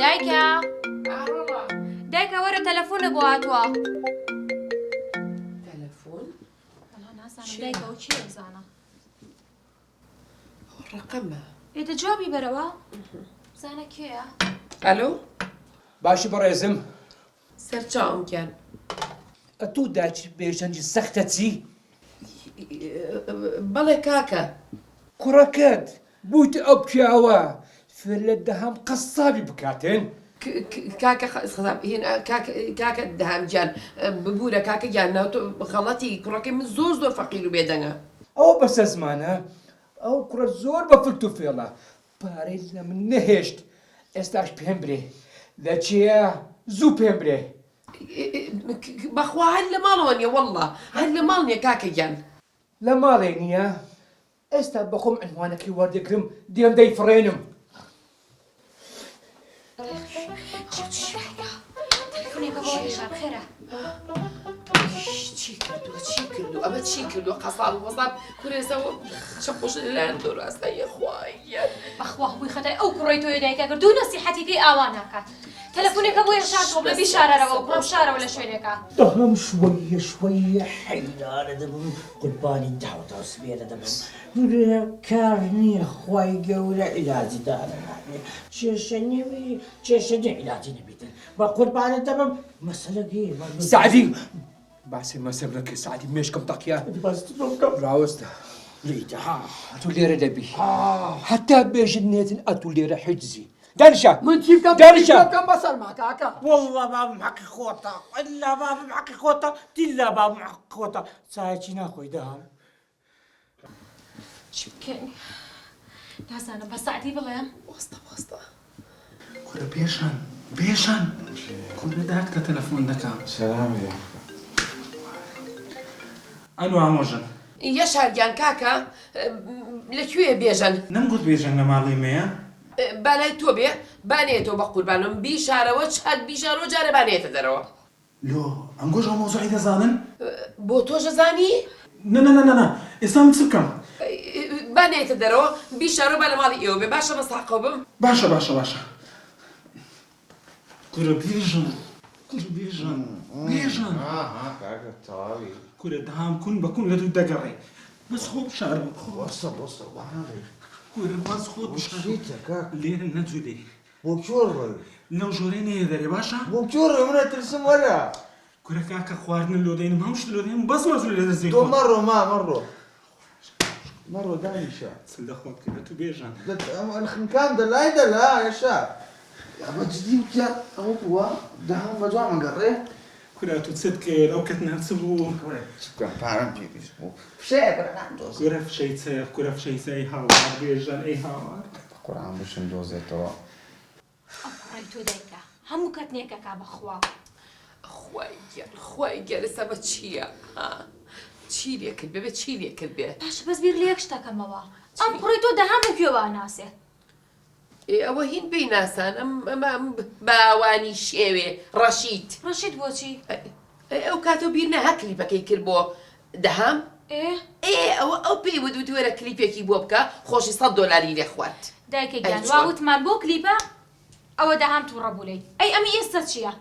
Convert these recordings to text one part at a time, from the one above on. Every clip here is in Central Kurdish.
دایکە دایکە وەرە تەلەفۆنە بۆ هاتووە. تەلەفۆن؟ نازانم دایکەوە چی ئەزانە؟ ڕقەمە. ئێدە جوابی بەرەوە؟ زانە کێیە؟ ئەلۆ؟ باشی بەڕێزم سەرچاومکەن. ئەتوو داچی بێژەنجی سەختە چی؟ بەڵێ کاکە. کوڕەکەت بوویتە ئەو پیاوە فێر لە دەهام قەسابی بکاتێن؟ کاکە دەهامگیان ببوورە کاکە گیان ناوتۆ خەڵەتی کوڕەکەی من زۆر فەقیر و بێدەنگە. ئەوە بەسە زمانە ئەو کوڕە زۆر بە فلت و فێڵە پارەی لە من نەهێشت ئێستاش پێم برێ لە چیە زوو پێم برێ. بەخوا هەر لە ماڵەوە نیە وەڵڵا هەر لە ماڵ نییە کاکە گیان. لە ماڵێ نییە ئێستا بەخۆم عنوانەکەی وەردەگرم دێم دەیفڕێنم. تەلەفۆنێکە بۆ هێشان خێرە. چی کردو ئەمە چی کردو قەساب وەساب کورێزەوە چەقۆش لەلایەن تۆ ڕاستاییە خوایە. بەخوا هەبووی خەتای ئەو کوڕی تۆی دایکە کرد دوو نەسیحەتیکەی ئاوا ناکات. تەلەفۆنێکە بۆ هێشان تۆ لە بیشارەرەوە و کوڕم شارەوە لە شوێنێکە. دەهم شوەیە حەیرانە دەبم قوربانی داوەتە سبێرە دەبم. کار نییە خوای گەورە عیلاجی دارە نابێ کێشە نێوی کێشە نێ عیلاجی نەبێتن بە قوربانت دەبم مەسەلە گێ سعدی باسی مەسەب نەکە سعدی مێشکم تەقیا ڕاوەستە لیدەها ئەتوو لێرە دەبی هەتا بێژن نێتن ئەتوو لێرە حیجزی دانیشە من چی بکەم دانیشە بکەم بەسەرما کاکە والله بابم حەقی خۆتە ئەلا بابم حەقی خۆتە دیلا بابم حەقی خۆتە چایەکی ناخۆی دەهام چی بکەین؟ نازانم بە سعدی بڵێم. وەستە کورە بێژان کورە داکتە تەلەفۆن دەکەم. سەلامی ئەنو ئامۆژن یەشارگیان کاکە لەکوێ بێژەن؟ نەمگوت بێژەن لە ماڵی مەیە؟ بالای تۆ بێ بانێتەوە بە قوربانم بیشارەوە چەند بیشارەوە جارە بانێتە دەرەوە. لۆ ئەمگۆژ ئەو مۆزوعی دەزانن؟ بۆ تۆژە زانی؟ نە ئێستا من چ بکەم؟ بانێتە دەرەوە بیشارەوە با لە ماڵی ئێوە بێ باشە مەساقەوە بم؟ باشە کورە بێژن کاکە تەواوی کورە دەهام کون بە کون لە دوو دەگەڕێ بەس خۆ بشارە وەستە وانەڵێ کورە بەس خۆ بشارە شیتە کاکە لێرە نەجوودێ بۆ کۆر ڕۆی لەو ژۆرێ نەیە دەرێ باشە؟ بۆ کۆر ڕۆی منە ترسم وەرە کورە کاکە خواردن لۆ دەینم هەمشت لۆ دەینم بەس مەزوو لە دەستێ تۆ مەڕۆ مەڕۆ دانیشە سل دەخوات کردە تو بێژان خنکان دەلای دەلا هێشا ئەمە جدی وتیا ئەوە بووە دەهام بە جوان مەگەڕێ کورە تو چت کرد ئەو کەت ناچ بوو چ بکەم پارەم پێویست بوو فشەیە بەرە نامدۆز کورە فشەی چێ کورە فشەی چەی هاوار بێژان ئەی هاوار قورئان بشم دۆزێتەوە ئەو کوڕی تۆ دایکە هەموو کەتنێکەکە بەخوا. خوای گەر ئێستا بە چییە؟ چی لێ کرد بێ چی لێ کرد بێ؟ باشە بەس بیر لە یەک شتەکەمەوە ئەم کوڕی تۆ دەهامە گوێوە ناسێ. ئەوە هین پێی ناسان ئەمە باوانی شێوێ ڕەشید ڕەشید بۆچی؟ ئەو کاتۆ بیر نەها کلیپەکەی کرد بۆ دەهام؟ ئەو پێی وت وەرە کلیپێکی بۆ بکە خۆشی $100 لێ خوارد. دایکە گیان واوتمان بۆ کلیپە ئەوە دەهام تووڕە بوولەی ئەی ئەمی ئێستا چییە؟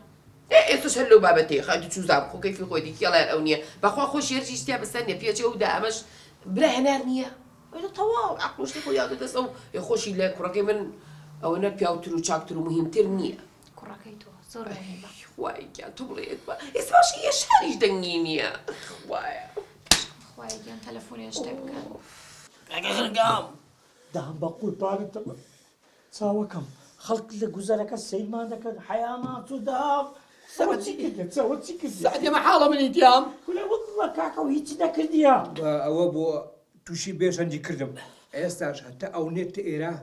ئێستش هەر لەو بابەتەیە خەیت چوزاب خۆ کەیفی خۆی دیکەڵیان ئەو نییە بەخوا خۆشی هەرچی شتیا بەسەر نیە پێچێ و دامەش برا هەنار نییە تەواو عەقڵشتی خۆی یادە دەستە و خۆشی لە کوڕەکەی من ئەوە نە پیاوتر و چاکتر و مهمتر نییە. کوڕەکەی تۆ زۆر مهمە. خوای گیان تۆ بڵێت بە ئێستا باشی یەشاریش دەنگی نییە خوایە. خوای گیان تەلەفۆنیان شتێ بکەن. کاکە خنگام دەهام بە قوربانت دەبم چاوەکەم خەڵک لە گوزەرەکە سەیرمان دەکەن حەیامان تو دەهام چاوە چی کردی؟ سعدی ئەمە حاڵە منی دیام کولێ وەڵڵا کاکە و هیچی نەکردیە ئەوە بۆ تووشی بێژەنجی کردم ئێستاش هەتا ئەو نێتە ئێرە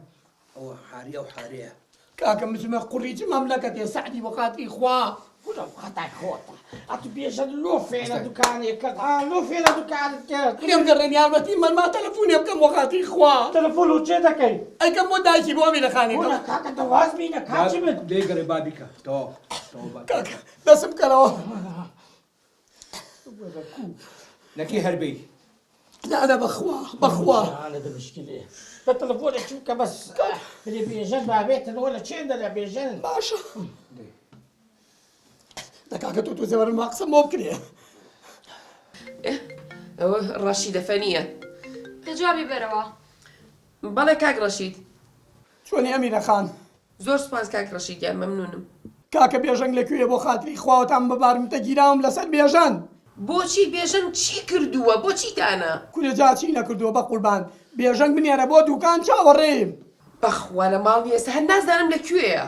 ئەوە حاری ئەو حارەیە. کاکە مزمە قوڕیجی مەملەکەتێ سعدی بۆ خاتری خوا. کولە خەتای خۆتە ئەتو بێژەن لۆ فێرە دوکانێکت لۆ فێرە دوکانت کرد لێم گەڕێن یارمەتی من ما تەلەفۆنێ بکەم بۆ خاتری خوا. تەلەفۆن و چێ دەکەی؟ ئەیکەم بۆ دایکی بۆ ئەمی لەخانێکە. کاکە دەواز بینە کاچی من لێگەڕێ بابیکە کاکە دەسم کەرەوە. نەکی هەربەی نادە بەخوا هەڵە دەمشکلێ بالتلفون تشوفك بس اللي بيجن بابيت ولا تشين اللي بيجن باشا دكاكة توتو زي المقصة ممكن يا رشيدة فنية تجابي بروا بەڵێ کاک ڕەشید شوني أمينة خان زۆر سپاس کاک ڕەشیدیان مەمنونم کاکە بێژەنگ لەکوێ بۆ خاتری خواوەتان ببارمتە گیراوم لەسەر بێژەن بۆچی بێژن چی کردووە بۆچی تانە کورێجا چی نەکردووە بە قوربان بێژەنگ بنێرە بۆ دوکان چاوەڕێم بەخوا لە ماڵ نیە هەر نازانم لەکوێیە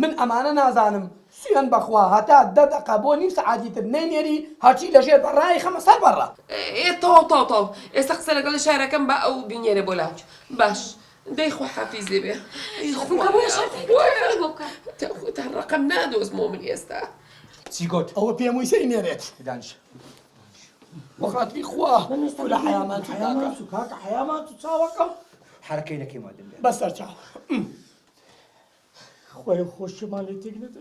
من ئەمانە نازانم سوێن بەخوا هەتا 10 دقە بۆ نیم سەعاتی تر نەینێری هەرچی لەژێر بەڕای خەمە سەر بەڕە تەواو ئێستا قسە لەگەڵ شارەکەم بە ئەو بینێرە بۆ لاوچ باش دەیخوا حەفیزێ بێ تا ڕقم نادۆزمەوە من ئێستا چی گوت ئەوە پێم وی سەی نێرێت دانش بۆ خاتری خوا لە حەیامان حيامان سكاك حيامان تساوكم حرەکەی نەکەی مادەم بەسەر چاو خۆی خۆشیمان لێ تێک نەدەی